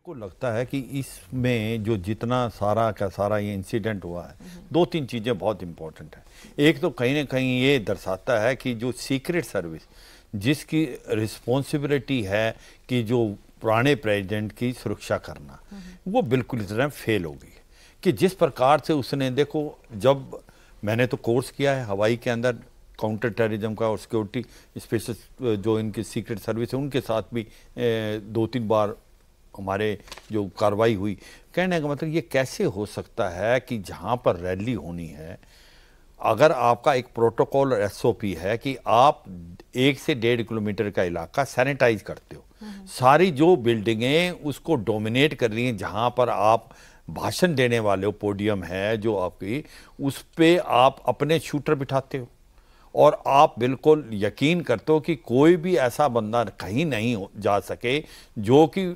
को लगता है कि इसमें जो जितना सारा का सारा ये इंसिडेंट हुआ है, दो तीन चीज़ें बहुत इंपॉर्टेंट है। एक तो कहीं ना कहीं ये दर्शाता है कि जो सीक्रेट सर्विस जिसकी रिस्पॉन्सिबिलिटी है कि जो पुराने प्रेसिडेंट की सुरक्षा करना, वो बिल्कुल इस तरह फेल हो गई कि जिस प्रकार से उसने, देखो जब मैंने तो कोर्स किया है हवाई के अंदर काउंटर टेररिज्म का और सिक्योरिटी स्पेशल जो इनकी सीक्रेट सर्विस है उनके साथ भी 2-3 बार हमारे जो कार्रवाई हुई। कहने का मतलब ये कैसे हो सकता है कि जहाँ पर रैली होनी है, अगर आपका एक प्रोटोकॉल और एसओपी है कि आप 1 से 1.5 किलोमीटर का इलाका सैनिटाइज करते हो, सारी जो बिल्डिंगें उसको डोमिनेट कर रही हैं, जहाँ पर आप भाषण देने वाले हो, पोडियम है जो आपकी, उस पे आप अपने शूटर बिठाते हो और आप बिल्कुल यकीन करते हो कि कोई भी ऐसा बंदा कहीं नहीं जा सके जो कि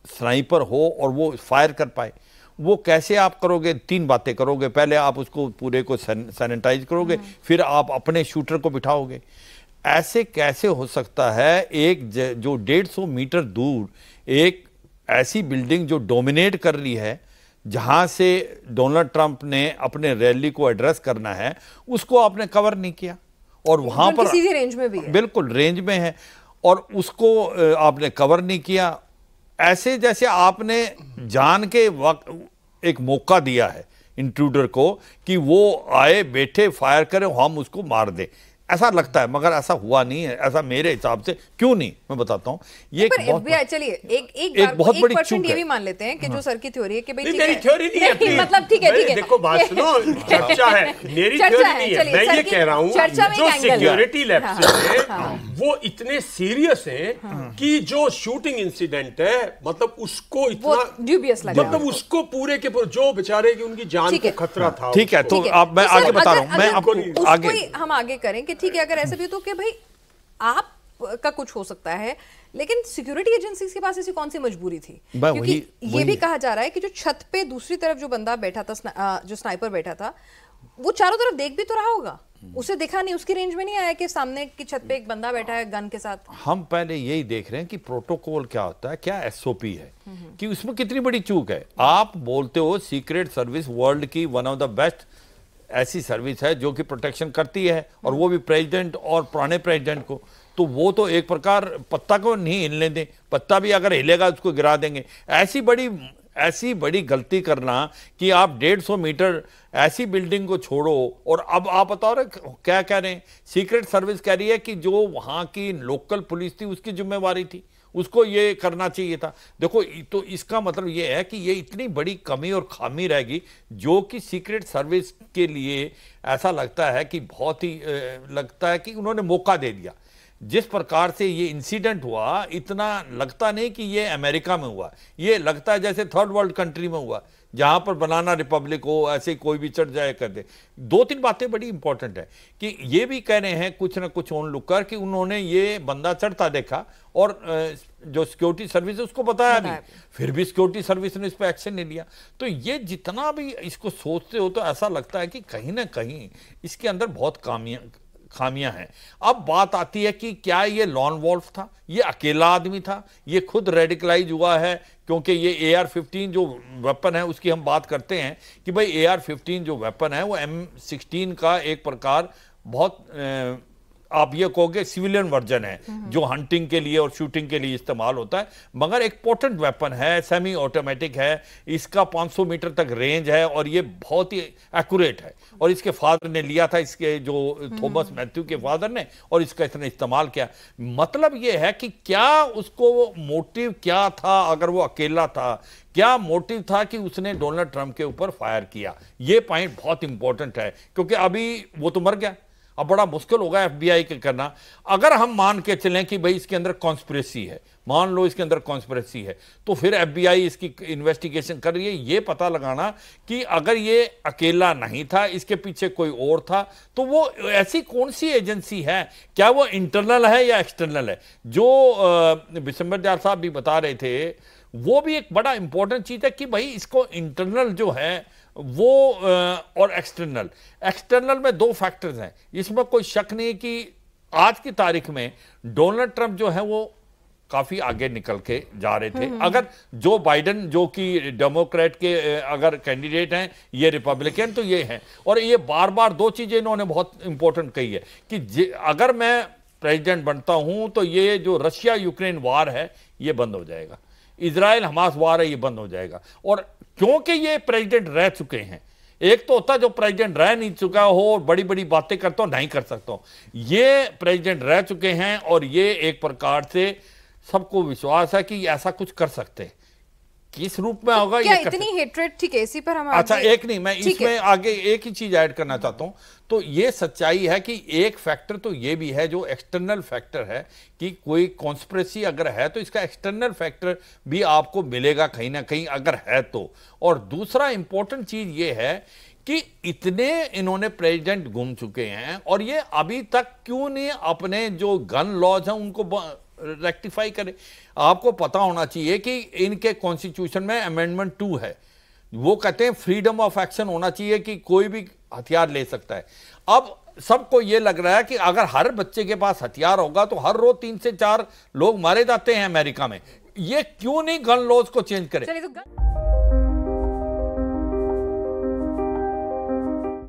स्नाइपर हो और वो फायर कर पाए। वो कैसे आप करोगे? 3 बातें करोगे, पहले आप उसको पूरे को सैनिटाइज करोगे, फिर आप अपने शूटर को बिठाओगे। ऐसे कैसे हो सकता है? एक जो 150 मीटर दूर एक ऐसी बिल्डिंग जो डोमिनेट कर रही है, जहां से डोनाल्ड ट्रंप ने अपने रैली को एड्रेस करना है, उसको आपने कवर नहीं किया और वहां पर सीधी रेंज में भी है, बिल्कुल रेंज में है और उसको आपने कवर नहीं किया। ऐसे जैसे आपने जान के वक्त एक मौका दिया है इंट्रूडर को कि वो आए, बैठे, फायर करे, हम उसको मार दे, ऐसा लगता है, मगर ऐसा हुआ नहीं है। ऐसा मेरे हिसाब से क्यों नहीं, मैं बताता हूँ। ये चलिए एक बहुत बड़ी चूक ये भी मान लेते हैं कि जो सर की थ्योरी है कि भाई मेरी थ्योरी नहीं है, मतलब ठीक है देखो बात सुनो, चर्चा है, मेरी थ्योरी नहीं है। मैं ये कह रहा हूँ जो सिक्योरिटी लैप्स हैं वो इतने सीरियस हैं कि जो शूटिंग इंसिडेंट है, मतलब उसको इतना ड्यूबियस लगा, मतलब उसको पूरे के पूरे जो बेचारे की उनकी जान को खतरा था। ठीक है, तो अब मैं आगे बता रहा हूँ, मैं आपको आगे हम आगे करें कि ठीक है, अगर ऐसा भी तो कि भाई आप का कुछ हो सकता है, लेकिन सिक्योरिटी एजेंसीज के पास ऐसी कौन सी मजबूरी थी? क्योंकि ये भी कहा जा रहा है कि जो छत पे दूसरी तरफ जो बंदा बैठा था, जो स्नाइपर बैठा था, वो चारों तरफ देख भी तो रहा होगा, उसे दिखा नहीं, उसकी रेंज में नहीं आया कि सामने की छत पे एक बंदा बैठा है गन के साथ। हम पहले यही देख रहे हैं कि प्रोटोकॉल क्या होता है, क्या एसओपी है, कि उसमें कितनी बड़ी चूक है। आप बोलते हो सीक्रेट सर्विस वर्ल्ड की वन ऑफ द बेस्ट ऐसी सर्विस है जो कि प्रोटेक्शन करती है, और वो भी प्रेसिडेंट और पुराने प्रेसिडेंट को, तो वो तो एक प्रकार पत्ता को नहीं हिलने दें, पत्ता भी अगर हिलेगा उसको गिरा देंगे। ऐसी बड़ी गलती करना कि आप 150 मीटर ऐसी बिल्डिंग को छोड़ो, और अब आप बता रहे क्या कह रहे हैं, सीक्रेट सर्विस कह रही है कि जो वहां की लोकल पुलिस थी उसकी जिम्मेवारी थी, उसको ये करना चाहिए था। देखो, तो इसका मतलब ये है कि ये इतनी बड़ी कमी और खामी रहेगी जो कि सीक्रेट सर्विस के लिए ऐसा लगता है कि बहुत ही लगता है कि उन्होंने मौका दे दिया। जिस प्रकार से ये इंसिडेंट हुआ, इतना लगता नहीं कि ये अमेरिका में हुआ, ये लगता है जैसे थर्ड वर्ल्ड कंट्री में हुआ, जहां पर बनाना रिपब्लिक हो, ऐसे कोई भी चढ़ जाए कर दे। 2-3 बातें बड़ी इंपॉर्टेंट है कि ये भी कह रहे हैं कुछ ना कुछ ऑन लुकर कि उन्होंने ये बंदा चढ़ता देखा और जो सिक्योरिटी सर्विस है उसको बताया भी, फिर भी सिक्योरिटी सर्विस ने इस पर एक्शन नहीं लिया। तो ये जितना भी इसको सोचते हो तो ऐसा लगता है कि कहीं ना कहीं इसके अंदर बहुत खामियां हैं। अब बात आती है कि क्या ये लॉन वॉल्फ था, ये अकेला आदमी था, ये खुद रेडिकलाइज हुआ है, क्योंकि ये AR-15 जो वेपन है उसकी हम बात करते हैं कि भाई AR-15 जो वेपन है वो M16 का एक प्रकार बहुत आप ये कहोगे सिविलियन वर्जन है, जो हंटिंग के लिए और शूटिंग के लिए इस्तेमाल होता है, मगर एक पोटेंट वेपन है, सेमी ऑटोमेटिक है, इसका 500 मीटर तक रेंज है और ये बहुत ही एक्यूरेट है। और इसके फादर ने लिया था, इसके जो थॉमस मैथ्यू के फादर ने, और इसका इसने इस्तेमाल किया। मतलब ये है कि क्या उसको मोटिव क्या था, अगर वो अकेला था, क्या मोटिव था कि उसने डोनाल्ड ट्रंप के ऊपर फायर किया? ये पॉइंट बहुत इंपॉर्टेंट है, क्योंकि अभी वो तो मर गया, अब बड़ा मुश्किल होगा FBI के करना। अगर हम मान के चलें कि भाई इसके अंदर कॉन्स्पिरेसी है, मान लो इसके अंदर कॉन्स्पिरेसी है, तो फिर FBI इसकी इन्वेस्टिगेशन कर रही है, ये पता लगाना कि अगर ये अकेला नहीं था, इसके पीछे कोई और था, तो वो ऐसी कौन सी एजेंसी है, क्या वो इंटरनल है या एक्सटर्नल है? जो बिशंबर डार साहब भी बता रहे थे, वो भी एक बड़ा इंपॉर्टेंट चीज है कि भाई इसको इंटरनल जो है वो और एक्सटर्नल में 2 फैक्टर्स हैं। इसमें कोई शक नहीं कि आज की तारीख में डोनाल्ड ट्रंप जो है वो काफी आगे निकल के जा रहे थे। अगर जो बाइडेन जो कि डेमोक्रेट के अगर कैंडिडेट हैं, ये रिपब्लिकन, तो ये हैं। और ये बार बार दो चीजें इन्होंने बहुत इंपॉर्टेंट कही है कि अगर मैं प्रेसिडेंट बनता हूं तो ये जो रशिया यूक्रेन वार है ये बंद हो जाएगा, इजराइल हमास वार है ये बंद हो जाएगा। और क्योंकि ये प्रेसिडेंट रह चुके हैं, एक तो होता जो प्रेसिडेंट रह नहीं चुका हो और बड़ी बड़ी बातें करता हो, नहीं कर सकता हूं, ये प्रेसिडेंट रह चुके हैं और ये एक प्रकार से सबको विश्वास है कि ऐसा कुछ कर सकते हैं। किस रूप में होगा क्या इतनी हेट्रेड? ठीक है, इसी पर हम अच्छा एक नहीं, मैं इसमें आगे एक ही चीज ऐड करना चाहता हूं। तो ये सच्चाई है कि एक फैक्टर तो ये भी है जो एक्सटर्नल फैक्टर है कि कोई कॉन्स्पिरेसी अगर है तो इसका एक्सटर्नल फैक्टर भी आपको मिलेगा कहीं ना कहीं अगर है तो। और दूसरा इंपॉर्टेंट चीज ये है कि इतने इन्होंने प्रेसिडेंट घूम चुके हैं और ये अभी तक क्यों नहीं अपने जो गन लॉज हैं उनको रेक्टिफाई करे। आपको पता होना चाहिए कि इनके कॉन्स्टिट्यूशन में अमेंडमेंट 2 है, वो कहते हैं फ्रीडम ऑफ एक्शन होना चाहिए कि कोई भी हथियार ले सकता है। अब सबको ये लग रहा है कि अगर हर बच्चे के पास हथियार होगा तो हर रोज 3 से 4 लोग मारे जाते हैं अमेरिका में, ये क्यों नहीं गन लॉज को चेंज करे।